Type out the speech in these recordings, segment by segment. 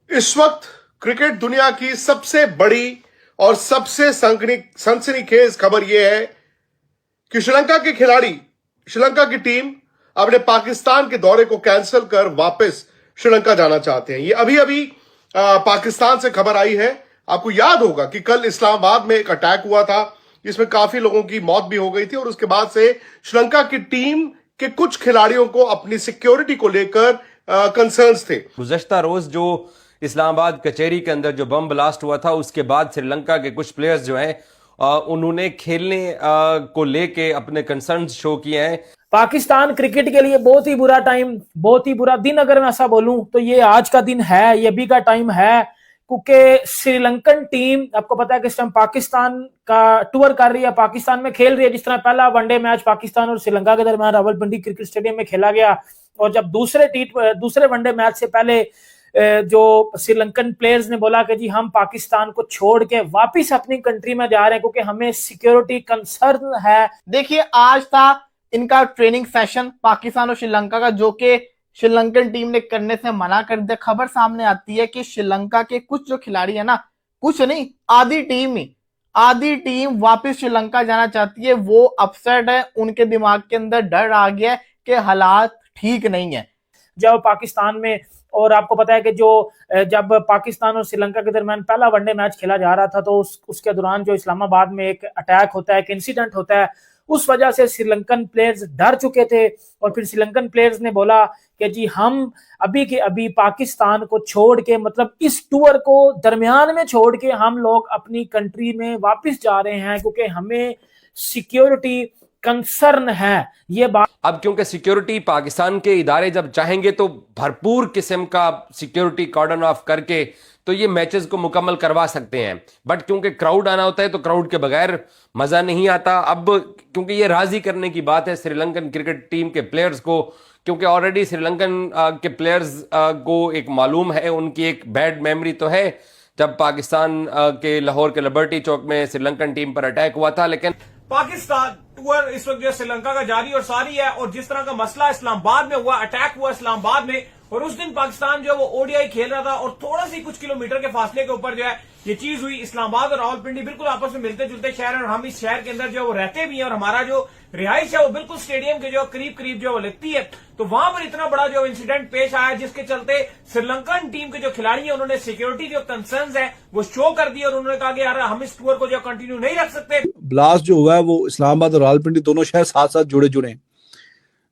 इस वक्त क्रिकेट दुनिया की सबसे बड़ी और सबसे सनसनीखेज खबर यह है कि श्रीलंका के खिलाड़ी, श्रीलंका की टीम अपने पाकिस्तान के दौरे को कैंसिल कर वापस श्रीलंका जाना चाहते हैं। ये अभी अभी पाकिस्तान से खबर आई है। आपको याद होगा कि कल इस्लामाबाद में एक अटैक हुआ था जिसमें काफी लोगों की मौत भी हो गई थी और उसके बाद से श्रीलंका की टीम के कुछ खिलाड़ियों को अपनी सिक्योरिटी को लेकर कंसर्न्स थे। गुज़श्ता रोज जो इस्लामाबाद कचहरी के अंदर जो बम ब्लास्ट हुआ था, उसके बाद श्रीलंका के कुछ प्लेयर्स जो हैं उन्होंने खेलने को लेके अपने कंसर्न्स शो किए हैं। पाकिस्तान क्रिकेट के लिए बहुत ही बुरा टाइम, बहुत ही बुरा दिन अगर मैं ऐसा बोलूं तो ये आज का दिन है, ये अभी का टाइम है, क्योंकि श्रीलंकन टीम आपको पता है कि इस टाइम पाकिस्तान का टूर कर रही है, पाकिस्तान में खेल रही है। जिस तरह पहला वनडे मैच पाकिस्तान और श्रीलंका के दरमियान रावलपिंडी क्रिकेट स्टेडियम में खेला गया और जब दूसरे वनडे मैच से पहले जो श्रीलंकन प्लेयर्स ने बोला कि जी हम पाकिस्तान को छोड़ के वापस अपनी कंट्री में जा रहे हैं क्योंकि हमें सिक्योरिटी कंसर्न है। देखिए, आज था इनका ट्रेनिंग सेशन पाकिस्तान और श्रीलंका का, जो कि श्रीलंकन टीम ने करने से मना कर दिया। खबर सामने आती है कि श्रीलंका के कुछ जो खिलाड़ी है ना, कुछ नहीं, आधी टीम वापस श्रीलंका जाना चाहती है। वो अपसेट है, उनके दिमाग के अंदर डर आ गया है कि हालात ठीक नहीं है। जब पाकिस्तान में, और आपको पता है कि जब पाकिस्तान और श्रीलंका के दरमियान पहला वनडे मैच खेला जा रहा था तो उसके दौरान जो इस्लामाबाद में एक अटैक होता है, एक इंसिडेंट होता है, उस वजह से श्रीलंकन प्लेयर्स डर चुके थे और फिर श्रीलंकन प्लेयर्स ने बोला कि जी हम अभी के अभी पाकिस्तान को छोड़ के, मतलब इस टूर को दरमियान में छोड़ के हम लोग अपनी कंट्री में वापस जा रहे हैं क्योंकि हमें सिक्योरिटी कंसर्न है। ये बात अब क्योंकि सिक्योरिटी पाकिस्तान के इदारे जब चाहेंगे तो भरपूर किस्म का सिक्योरिटी कॉर्डन ऑफ करके तो ये मैचेस को मुकम्मल करवा सकते हैं, बट क्योंकि क्राउड आना होता है तो क्राउड के बगैर मजा नहीं आता। अब क्योंकि ये राजी करने की बात है श्रीलंकन क्रिकेट टीम के प्लेयर्स को, क्योंकि ऑलरेडी श्रीलंकन के प्लेयर्स को एक मालूम है, उनकी एक बैड मेमोरी तो है जब पाकिस्तान के लाहौर के लिबर्टी चौक में श्रीलंकन टीम पर अटैक हुआ था। लेकिन पाकिस्तान टूर इस वक्त जो श्रीलंका का जारी और सारी है, और जिस तरह का मसला इस्लामाबाद में हुआ, अटैक हुआ इस्लामाबाद में, और उस दिन पाकिस्तान जो है वो ओडीआई खेल रहा था और थोड़ा सी कुछ किलोमीटर के फासले के ऊपर जो है ये चीज हुई। इस्लामाबाद और रावलपिंडी बिल्कुल आपस में मिलते जुलते शहर हैं और हम इस शहर के अंदर जो है वो रहते भी हैं और हमारा जो रिहाइश है वो बिल्कुल स्टेडियम के जो करीब जो वो लगती है। तो वहां पर इतना बड़ा जो इंसिडेंट पेश आया जिसके चलते श्रीलंकन टीम के जो खिलाड़ी हैं उन्होंने सिक्योरिटी जो कंसर्न्स है वो शो कर दी और उन्होंने कहा कि यार हम इस टूर को जो कंटिन्यू नहीं रख सकते। ब्लास्ट जो हुआ है वो इस्लामाबाद और रावलपिंडी दोनों शहर साथ साथ जुड़े हैं,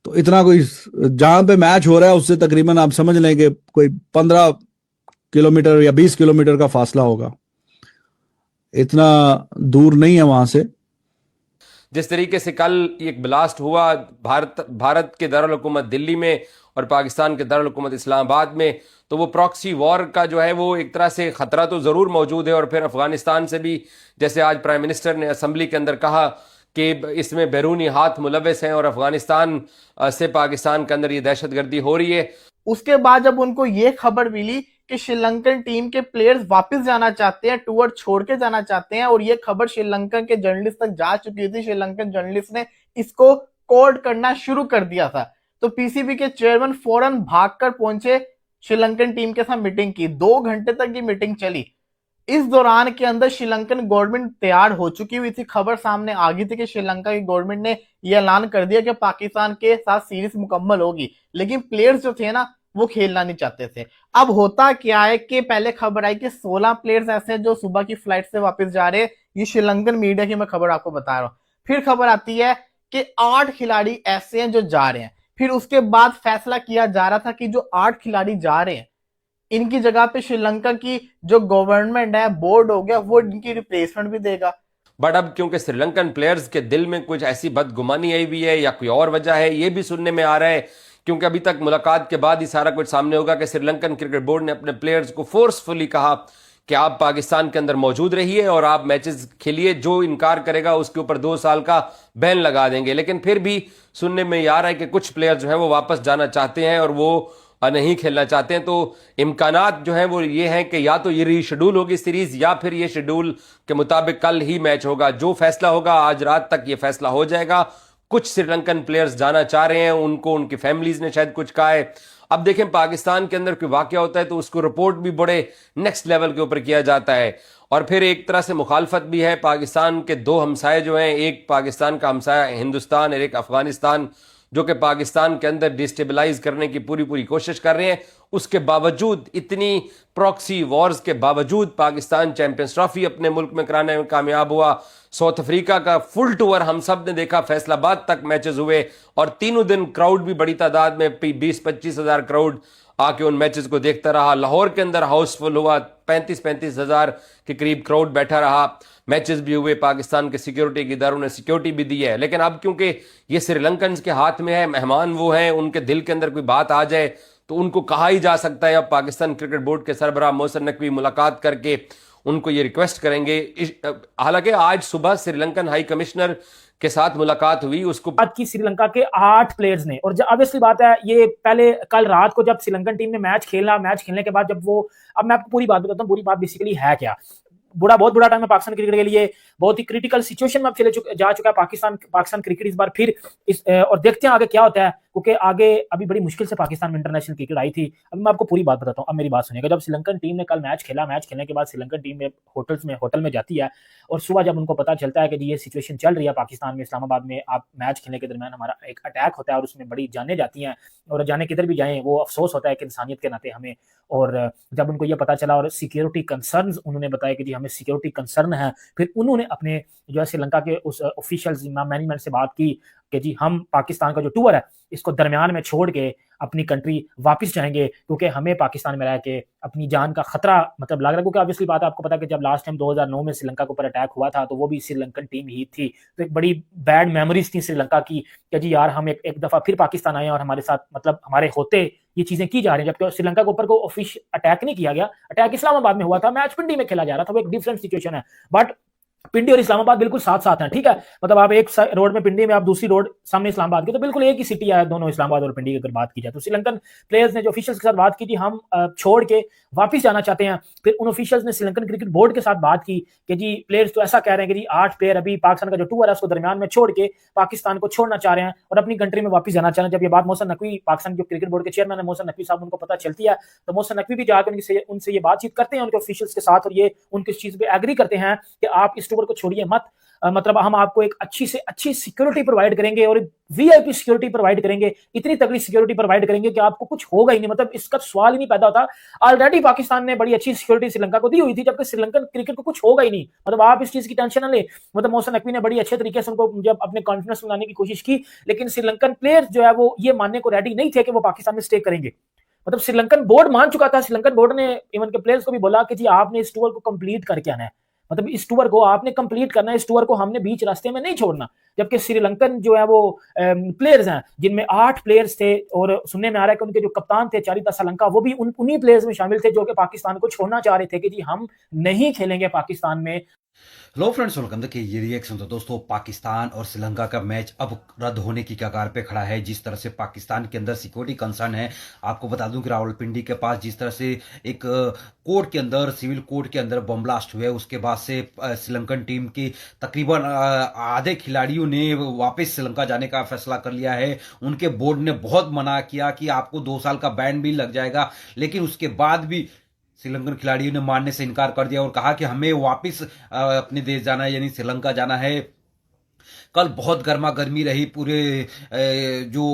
तो इतना कोई जहां पे मैच हो रहा है उससे तकरीबन आप समझ लें कि कोई 15 किलोमीटर या 20 किलोमीटर का फासला होगा, इतना दूर नहीं है वहां से। जिस तरीके से कल एक ब्लास्ट हुआ भारत के दारुल हुकूमत दिल्ली में और पाकिस्तान के दारुल हुकूमत इस्लामाबाद में, तो वो प्रॉक्सी वॉर का जो है वो एक तरह से खतरा तो जरूर मौजूद है। और फिर अफगानिस्तान से भी, जैसे आज प्राइम मिनिस्टर ने असेंबली के अंदर कहा कि इसमें बैरूनी हाथ मुलव्वस हैं और अफगानिस्तान से पाकिस्तान के अंदर ये दहशतगर्दी हो रही है। उसके बाद जब उनको ये खबर मिली कि श्रीलंकन टीम के प्लेयर्स वापस जाना चाहते हैं, टूर छोड़ के जाना चाहते हैं, और ये खबर श्रीलंकन के जर्नलिस्ट तक जा चुकी थी, श्रीलंकन जर्नलिस्ट ने इसको कोड करना शुरू कर दिया था, तो पीसीबी के चेयरमैन फौरन भागकर पहुंचे, श्रीलंकन टीम के साथ मीटिंग की। 2 घंटे तक ये मीटिंग चली। इस दौरान के अंदर श्रीलंकन गवर्नमेंट तैयार हो चुकी हुई थी। खबर सामने आ गई थी कि श्रीलंका की गवर्नमेंट ने यह ऐलान कर दिया कि पाकिस्तान के साथ सीरीज मुकम्मल होगी, लेकिन प्लेयर्स जो थे ना वो खेलना नहीं चाहते थे। अब होता क्या है कि पहले खबर आई कि 16 प्लेयर्स ऐसे हैं जो सुबह की फ्लाइट से वापस जा रहे हैं। ये श्रीलंकन मीडिया की मैं खबर आपको बता रहा हूँ। फिर खबर आती है कि 8 खिलाड़ी ऐसे हैं जो जा रहे हैं। फिर उसके बाद फैसला किया जा रहा था कि जो 8 खिलाड़ी जा रहे हैं इनकी जगह पे श्रीलंका की जो गवर्नमेंट है, बोर्ड हो गया, वो इनकी रिप्लेसमेंट भी देगा। बट अब क्योंकि श्रीलंकन प्लेयर्स के दिल में कुछ ऐसी बदगुमानी आई हुई है या कोई और वजह है, ये भी सुनने में आ रहा है, क्योंकि अभी तक मुलाकात के बाद ही सारा कुछ सामने होगा कि श्रीलंकन क्रिकेट बोर्ड ने अपने प्लेयर्स को फोर्सफुली कहा कि आप पाकिस्तान के अंदर मौजूद रहिए और आप मैचेस खेलिए, जो इनकार करेगा उसके ऊपर 2 साल का बैन लगा देंगे। लेकिन फिर भी सुनने में आ रहा है कि कुछ प्लेयर जो है वो वापस जाना चाहते हैं और वो नहीं खेलना चाहते हैं। तो इम्कानात जो हैं वो ये हैं कि या तो ये रीशेड्यूल होगी सीरीज या फिर ये शेड्यूल के मुताबिक कल ही मैच होगा। जो फैसला होगा आज रात तक ये फैसला हो जाएगा। कुछ श्रीलंकन प्लेयर्स जाना चाह रहे हैं, उनको उनकी फैमिलीज ने शायद कुछ कहा है, अब देखें पाकिस्तान के अंदर कोई वाकया होता है तो उसको रिपोर्ट भी बड़े नेक्स्ट लेवल के ऊपर किया जाता है, और फिर एक तरह से मुखालफत भी है। पाकिस्तान के दो हमसाए जो हैं, एक पाकिस्तान का हमसाया हिंदुस्तान और एक अफगानिस्तान, जो कि पाकिस्तान के अंदर डिस्टेबलाइज करने की पूरी पूरी कोशिश कर रहे हैं। उसके बावजूद, इतनी प्रॉक्सी वॉर्स के बावजूद पाकिस्तान चैंपियंस ट्रॉफी अपने मुल्क में कराने में कामयाब हुआ। साउथ अफ्रीका का फुल टूर हम सब ने देखा, फैसलाबाद तक मैचेस हुए और तीनों दिन क्राउड भी बड़ी तादाद में 20-25 हजार क्राउड आके उन मैचेस को देखता रहा। लाहौर के अंदर हाउसफुल हुआ, 35-35 हजार के करीब क्राउड बैठा रहा। मैचेस भी हुए, पाकिस्तान के सिक्योरिटी के इदारों ने सिक्योरिटी भी दी है। लेकिन अब क्योंकि ये श्रीलंकन के हाथ में है, मेहमान वो हैं, उनके दिल के अंदर कोई बात आ जाए तो उनको कहा ही जा सकता है। अब पाकिस्तान क्रिकेट बोर्ड के सरबराह मोहसिन नकवी मुलाकात करके उनको ये रिक्वेस्ट करेंगे। हालांकि आज सुबह श्रीलंकन हाई कमिश्नर के साथ मुलाकात हुई, उसको बात की श्रीलंका के 8 प्लेयर्स ने। और ऑब्वियसली बात है, ये पहले कल रात को जब श्रीलंकन टीम ने मैच खेला, मैच खेलने के बाद जब वो, अब मैं आपको पूरी बात बताता हूँ, पूरी बात बेसिकली है क्या। बहुत बुरा टाइम है पाकिस्तान क्रिकेट के लिए, बहुत ही क्रिटिकल सिचुएशन में अब जा चुका है पाकिस्तान क्रिकेट इस बार फिर और देखते हैं आगे क्या होता है, क्योंकि आगे अभी बड़ी मुश्किल से पाकिस्तान में इंटरनेशनल क्रिकेट आई थी। अब मैं आपको पूरी बात बताता हूँ, अब मेरी बात सुनिएगा। जब श्रीलंकन टीम ने कल मैच खेला, मैच खेलने के बाद श्रीलंकन टीम में होटल में जाती है और सुबह जब उनको पता चलता है कि जी ये सिचुएशन चल रही है पाकिस्तान में, इस्लामाबाद में, आप मैच खेलने के दरमियान हमारा एक अटैक होता है और उसमें बड़ी जानें जाती हैं, और जाने किधर भी जाएं वो अफसोस होता है कि इंसानियत के नाते हमें। और जब उनको ये पता चला और सिक्योरिटी कंसर्न्स उन्होंने बताया कि जी हमें सिक्योरिटी कंसर्न है, फिर उन्होंने अपने जो है श्रीलंका के उस ऑफिशियल्स मैनेजमेंट से बात की कि जी हम पाकिस्तान का जो टूर है इसको दरमियान में छोड़ के अपनी कंट्री वापस जाएंगे, क्योंकि हमें पाकिस्तान में रह के अपनी जान का खतरा मतलब लग रहा है। क्योंकि ऑब्वियसली बात है, आपको पता है कि जब लास्ट टाइम 2009 में श्रीलंका के ऊपर अटैक हुआ था तो वो भी श्रीलंकन टीम ही थी, तो एक बड़ी बैड मेमोरीज थी श्रीलंका की कि जी यार हम एक दफा फिर पाकिस्तान आए और हमारे साथ मतलब हमारे होते ये चीजें की जा रही हैं, जबकि श्रीलंका के ऊपर को ऑफिशियल अटैक नहीं किया गया, अटैक इस्लामाबाद में हुआ था, मैच पिंडी में खेला जा रहा था, वो एक डिफरेंट सिचुएशन है। बट पिंडी और इस्लामाबाद बिल्कुल साथ साथ हैं, ठीक है, मतलब आप एक रोड में पिंडी में, आप दूसरी रोड सामने इस्लामाबाद की, तो बिल्कुल एक ही सिटी है दोनों, इस्लामाबाद और पिंडी की अगर बात की जाए। तो श्रीलंकन प्लेयर्स ने जो ऑफिशियल्स के साथ बात की थी, हम छोड़ के वापस जाना चाहते हैं। फिर उन ऑफिशियल्स ने श्रीलंकन क्रिकेट बोर्ड के साथ बात की कि जी प्लेयर्स तो ऐसा कह रहे हैं कि जी 8 प्लेयर अभी पाकिस्तान का जो टूर है उसको दरमियान में छोड़ के पाकिस्तान को छोड़ना चाह रहे हैं और अपनी कंट्री में वापस जाना चाह रहे हैं। जब ये बात मोहसिन नकवी, पाकिस्तान के क्रिकेट बोर्ड के चेयरमैन है मोहसिन नकवी साहब, उनको पता चलती है तो मोहसिन नकवी भी जाकर उनसे ये बातचीत करते हैं उनके ऑफिशियल्स के साथ, और ये उनकी इस चीज पे एग्री करते हैं कि आप इस टूर को छोड़िए मत, मतलब हम आपको एक अच्छी से अच्छी सिक्योरिटी प्रोवाइड करेंगे और वीआईपी सिक्योरिटी प्रोवाइड करेंगे, इतनी तगड़ी सिक्योरिटी प्रोवाइड करेंगे कि आपको कुछ होगा ही नहीं, मतलब इसका सवाल ही नहीं पैदा होता। ऑलरेडी पाकिस्तान ने बड़ी अच्छी सिक्योरिटी श्रीलंका को दी हुई थी, जबकि श्रीलंकन क्रिकेट को कुछ होगा ही नहीं, मतलब आप इस चीज की टेंशन ना ले। मतलब मोहसिन नकवी ने बड़ी अच्छे तरीके से उनको जब अपने कॉन्फिडेंस में लाने की कोशिश की, लेकिन श्रीलंकन प्लेयर्स जो है वो ये मानने को रेडी नहीं थे कि वो पाकिस्तान में स्टे करेंगे। मतलब श्रीलंकन बोर्ड मान चुका था, श्रीलंकन बोर्ड ने इवन के प्लेयर्स को भी बोला कि जी आपने इस टूर को कंप्लीट करके आना है, मतलब इस टूर को आपने कंप्लीट करना है, इस टूर को हमने बीच रास्ते में नहीं छोड़ना। जबकि श्रीलंकन जो है वो प्लेयर्स हैं जिनमें 8 प्लेयर्स थे, और सुनने में आ रहा है कि उनके जो कप्तान थे चारिता सलंका, वो भी उन्हीं प्लेयर्स में शामिल थे जो कि पाकिस्तान को छोड़ना चाह रहे थे कि जी हम नहीं खेलेंगे पाकिस्तान में। Hello friends, welcome. देखिए ये रिएक्शन तो दोस्तों पाकिस्तान और श्रीलंका का मैच अब रद्द होने की कगार पे खड़ा है। जिस तरह से पाकिस्तान के अंदर सिक्योरिटी कंसर्न है, आपको बता दूं कि रावलपिंडी के पास जिस तरह से एक कोर्ट के अंदर, सिविल कोर्ट के अंदर बम ब्लास्ट हुए, उसके बाद से श्रीलंकन टीम की तकरीबन आधे खिलाड़ियों ने वापस श्रीलंका जाने का फैसला कर लिया है। उनके बोर्ड ने बहुत मना किया कि आपको 2 साल का बैन भी लग जाएगा, लेकिन उसके बाद भी श्रीलंकन खिलाड़ियों ने मानने से इनकार कर दिया और कहा कि हमें वापस अपने देश जाना है, यानी श्रीलंका जाना है। कल बहुत गर्मा गर्मी रही, पूरे जो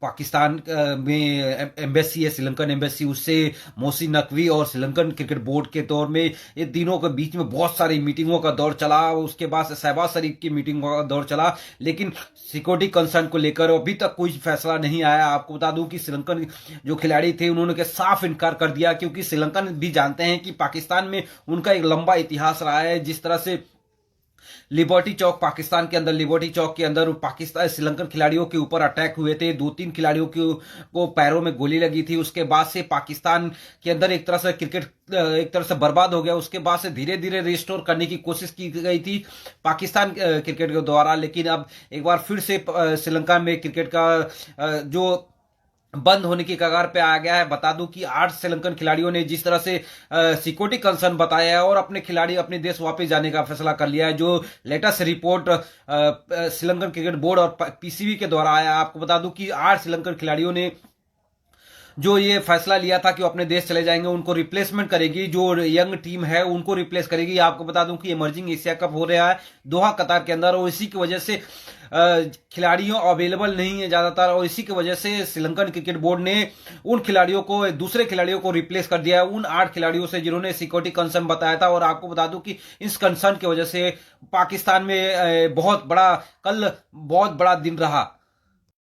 पाकिस्तान में एम्बेसी है, श्रीलंकन एम्बेसी, उससे मोहसिन नकवी और श्रीलंकन क्रिकेट बोर्ड के तौर में ये दिनों के बीच में बहुत सारी मीटिंगों का दौर चला। उसके बाद से शहबाज शरीफ की मीटिंगों का दौर चला, लेकिन सिक्योरिटी कंसर्न को लेकर अभी तक कोई फैसला नहीं आया। आपको बता दूं कि श्रीलंकन जो खिलाड़ी थे उन्होंने साफ इनकार कर दिया, क्योंकि श्रीलंकन भी जानते हैं कि पाकिस्तान में उनका एक लंबा इतिहास रहा है। जिस तरह से लिबर्टी चौक, पाकिस्तान के अंदर लिबर्टी चौक के अंदर पाकिस्तान श्रीलंकन खिलाड़ियों के ऊपर अटैक हुए थे, 2-3 खिलाड़ियों को पैरों में गोली लगी थी। उसके बाद से पाकिस्तान के अंदर एक तरह से क्रिकेट एक तरह से बर्बाद हो गया। उसके बाद से धीरे धीरे रिस्टोर करने की कोशिश की गई थी पाकिस्तान क्रिकेट के द्वारा, लेकिन अब एक बार फिर से श्रीलंका में क्रिकेट का जो बंद होने की कगार पे आ गया है। बता दूं कि 8 श्रीलंकन खिलाड़ियों ने जिस तरह से सिक्योरिटी कंसर्न बताया है और अपने खिलाड़ी अपने देश वापस जाने का फैसला कर लिया है, जो latest report Sri Lankan cricket board और पीसीबी के द्वारा आया। आपको बता दूं कि 8 श्रीलंकन खिलाड़ियों ने जो ये फैसला लिया था कि वो अपने देश चले जाएंगे, उनको रिप्लेसमेंट करेगी, जो यंग टीम है उनको रिप्लेस करेगी। आपको बता दूं कि इमर्जिंग एशिया कप हो रहा है दोहा कतार के अंदर, और इसी की वजह से खिलाड़ियों अवेलेबल नहीं है ज्यादातर, और इसी की वजह से श्रीलंकन क्रिकेट बोर्ड ने उन खिलाड़ियों को, दूसरे खिलाड़ियों को रिप्लेस कर दिया है, उन 8 खिलाड़ियों से जिन्होंने सिक्योरिटी कंसर्न बताया था। और आपको बता दूं कि इस कंसर्न की वजह से पाकिस्तान में कल बहुत बड़ा दिन रहा।